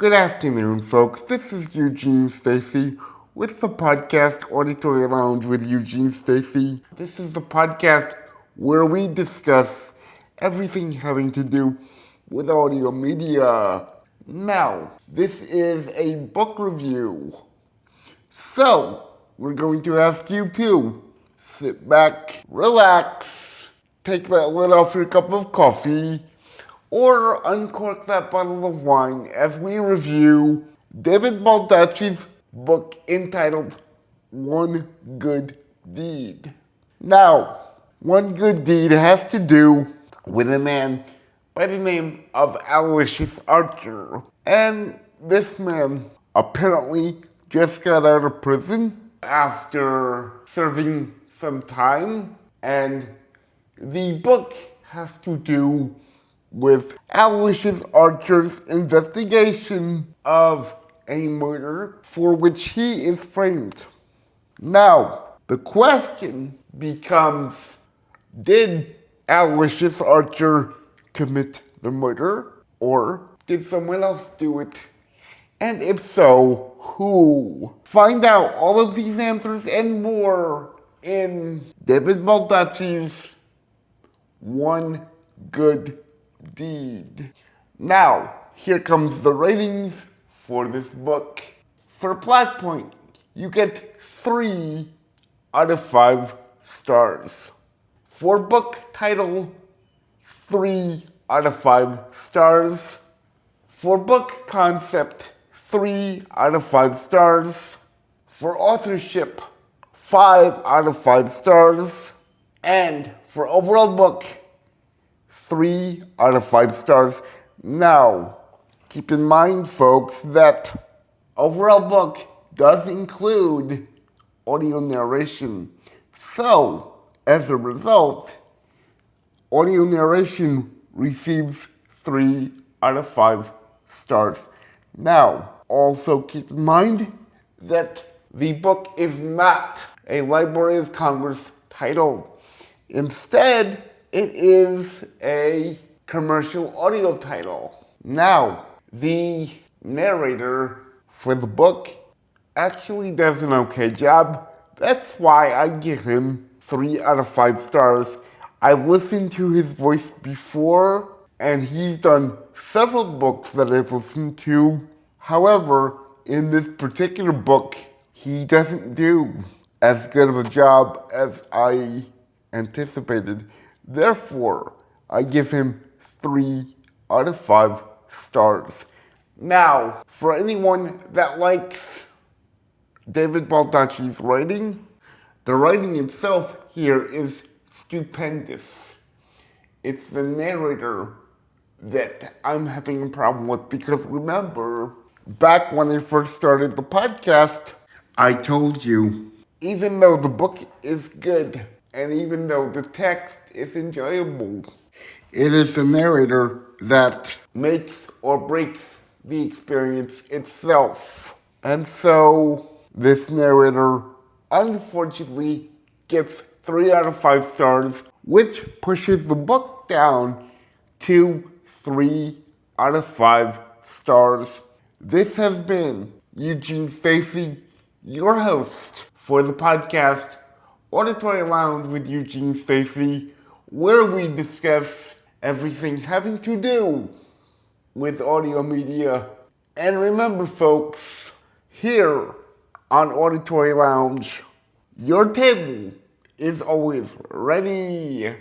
Good afternoon, folks. This is Eugene Stacy with the podcast Auditory Lounge with Eugene Stacy. This is the podcast where we discuss everything having to do with audio media. Now, this is a book review. So, we're going to ask you to sit back, relax, take that lid off your cup of coffee, or uncork that bottle of wine as we review David Balducci's book entitled One Good Deed. Now, One Good Deed has to do with a man by the name of Aloysius Archer. And this man apparently just got out of prison after serving some time, and the book has to do with Aloysius Archer's investigation of a murder for which he is framed. Now, the question becomes, did Aloysius Archer commit the murder, or did someone else do it? And if so, who? Find out all of these answers and more in David Balducci's One Good Deed. Now, here comes the ratings for this book. For Plot Point, you get 3 out of 5 stars. For book title, 3 out of 5 stars. For book concept, 3 out of 5 stars. For authorship, 5 out of 5 stars. And for overall book, 3 out of 5 stars. Now, keep in mind, folks, that overall book does include audio narration. So, as a result, audio narration receives 3 out of 5 stars. Now, also keep in mind that the book is not a Library of Congress title. Instead, it is a commercial audio title. Now, the narrator for the book actually does an okay job. That's why I give him 3 out of 5 stars. I've listened to his voice before, and he's done several books that I've listened to. However, in this particular book, he doesn't do as good of a job as I anticipated. Therefore, I give him 3 out of 5 stars. Now, for anyone that likes David Balducci's writing, the writing itself here is stupendous. It's the narrator that I'm having a problem with, because remember, back when I first started the podcast, I told you, even though the book is good, and even though the text is enjoyable, it is the narrator that makes or breaks the experience itself. And so, this narrator unfortunately gets 3 out of 5 stars, which pushes the book down to 3 out of 5 stars. This has been Eugene Stacy, your host for the podcast Auditory Lounge with Eugene Stacy, where we discuss everything having to do with audio media. And remember, folks, here on Auditory Lounge, your table is always ready.